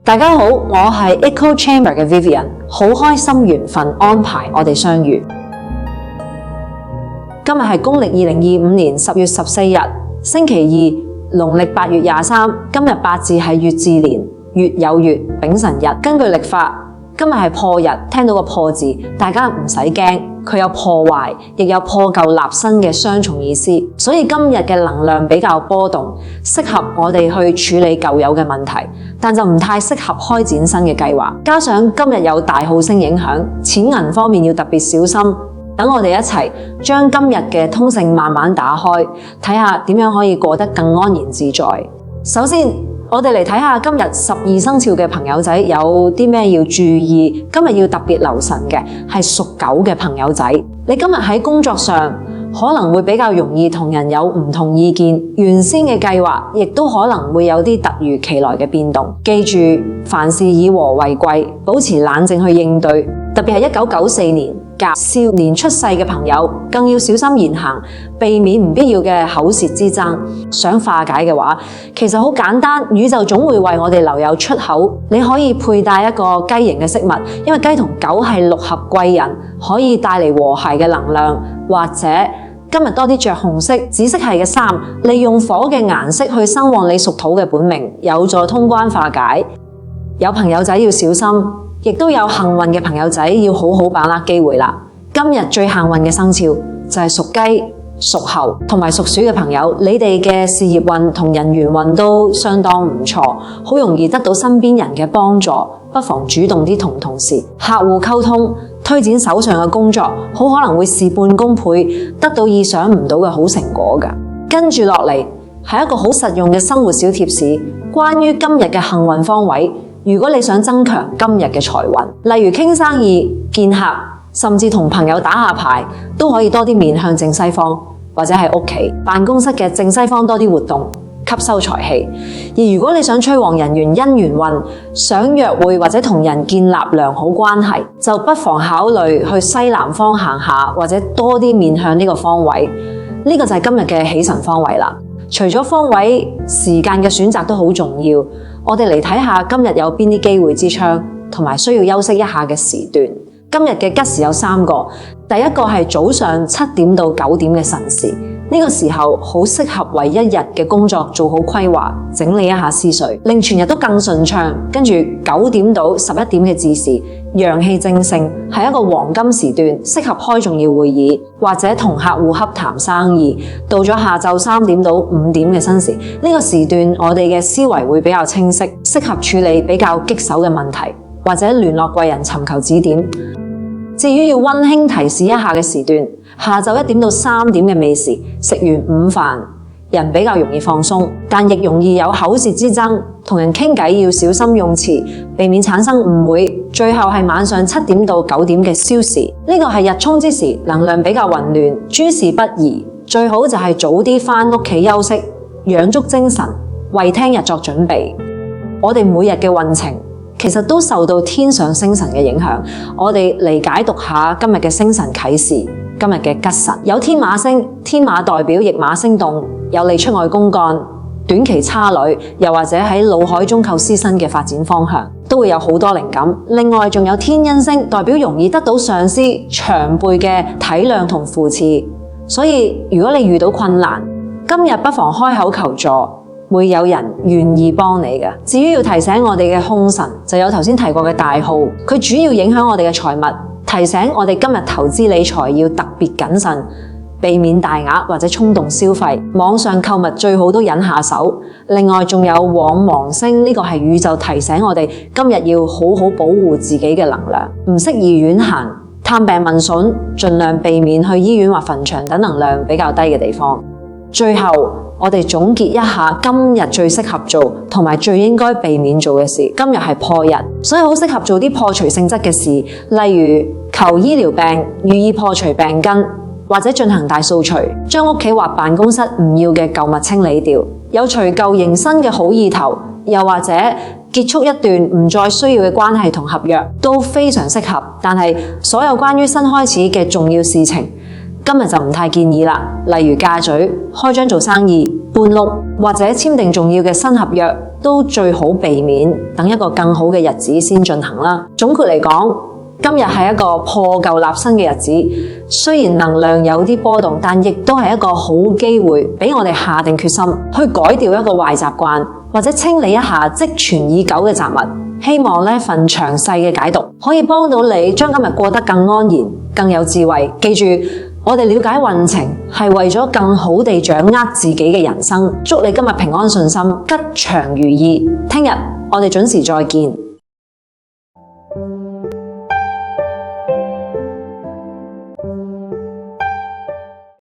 大家好，我係 Echo Chamber 嘅 Vivian， 好開心緣分安排我哋相遇。今日係公曆2025年10月14日，星期二，農曆8月23。今日八字係乙巳年，月有月，丙辰日。根據曆法，今日係破日，聽到個破字，大家唔使驚，佢有破壞，亦有破舊立新嘅雙重意思。所以今日嘅能量比較波動，適合我哋去處理舊有嘅問題，但就唔太適合開展新嘅計劃。加上今日有大耗星影響，錢銀方面要特別小心。等我哋一齊將今日嘅通勝慢慢打開，睇下點樣可以過得更安然自在。首先，我哋嚟睇下今日12生肖嘅朋友仔有啲咩要注意。今日要特別留神嘅係屬狗嘅朋友仔。你今日喺工作上可能會比較容易同人有唔同意見，原先嘅計劃亦都可能會有啲突如其來嘅變動。記住，凡事以和為貴，保持冷靜去應對。特別係1994年甲少年出世嘅朋友，更要小心言行，避免唔必要嘅口舌之爭。想化解嘅話，其實好簡單，宇宙總會為我哋留有出口。你可以佩戴一個雞形嘅飾物，因為雞同狗係六合貴人，可以帶嚟和諧嘅能量。或者今日多啲着紅色、紫色系嘅衫，利用火嘅顏色去生旺你屬土嘅本命，有助通關化解。有朋友仔要小心，亦都有幸運嘅朋友仔要好好把握機會啦。今日最幸運嘅生肖就係屬雞、屬猴同埋屬鼠嘅朋友，你哋嘅事業運同人緣運都相當唔錯，好容易得到身邊人嘅幫助，不妨主動啲同同事、客戶溝通，推展手上嘅工作，好可能會事半功倍，得到意想唔到嘅好成果㗎。跟住落嚟係一個好實用嘅生活小貼士，關於今日嘅幸運方位。如果你想增強今日嘅財運，例如傾生意、見客，甚至同朋友打下牌，都可以多啲面向正西方，或者係屋企、辦公室嘅正西方多啲活動，吸收財氣。而如果你想催旺人緣、姻緣運，想約會或者同人建立良好關係，就不妨考慮去西南方行下，或者多啲面向呢個方位。呢個就係今日嘅喜神方位啦。除咗方位，時間嘅選擇都好重要。我哋嚟睇下今日有邊啲機會之窗，同埋需要休息一下嘅時段。今日嘅吉時有3個，第一個係早上7點到9點嘅辰時，呢個時候好適合為一日嘅工作做好規劃，整理一下思緒，令全日都更順暢。跟住9點到11點嘅巳時，陽氣正盛，係一個黃金時段，適合開重要會議或者同客戶洽談生意。到咗下晝3點到5點嘅申時，呢個時段我哋嘅思維會比較清晰，適合處理比較棘手嘅問題，或者聯絡貴人尋求指點。至於要溫馨提示一下嘅時段，下晝1點到3點嘅未時，食完午飯，人比較容易放鬆，但亦容易有口舌之爭，同人傾偈要小心用詞，避免產生誤會。最後係晚上7點到9點嘅宵時，呢個係日衝之時，能量比較混亂，諸事不宜，最好就係早啲返屋企休息，養足精神，為聽日作準備。我哋每日嘅運程其實都受到天上星神嘅影響，我哋嚟解讀下今日嘅星神啟示。今日嘅吉神有天馬星，天馬代表驛馬星動，有利出外公幹、短期差旅，又或者喺腦海中構思新嘅發展方向，都會有好多靈感。另外仲有天恩星，代表容易得到上司、長輩嘅體諒同扶持，所以如果你遇到困難，今日不妨開口求助，會有人願意幫你嘅。至於要提醒我哋嘅凶神，就有頭先提過嘅大耗，佢主要影響我哋嘅財物，提醒我哋今日投資理財要特別謹慎，避免大額或者衝動消費。網上購物最好都忍下手。另外仲有往王星，呢個係宇宙提醒我哋今日要好好保護自己嘅能量，唔適宜遠行、探病問診，盡量避免去醫院或墳場等能量比較低嘅地方。最後我哋總結一下今日最適合做同埋最應該避免做嘅事。今日係破日，所以好適合做啲破除性質嘅事，例如求醫療病，寓意破除病根，或者進行大掃除，將屋企或辦公室唔要嘅舊物清理掉，有除舊迎新嘅好意頭，又或者結束一段唔再需要嘅關係同合約，都非常適合。但係所有關於新開始嘅重要事情，今日就唔太建議啦。例如嫁娶、開張做生意、搬屋或者簽訂重要嘅新合約，都最好避免，等一個更好嘅日子先進行啦。總括嚟講，今日係一個破舊立新嘅日子，雖然能量有啲波動，但亦都係一個好機會，俾我哋下定決心去改掉一個壞習慣，或者清理一下積存已久嘅雜物。希望呢份詳細嘅解讀可以幫到你，將今日過得更安然、更有智慧。記住，我哋了解運程係為咗更好地掌握自己嘅人生。祝你今日平安順心、吉祥如意。聽日我哋準時再見。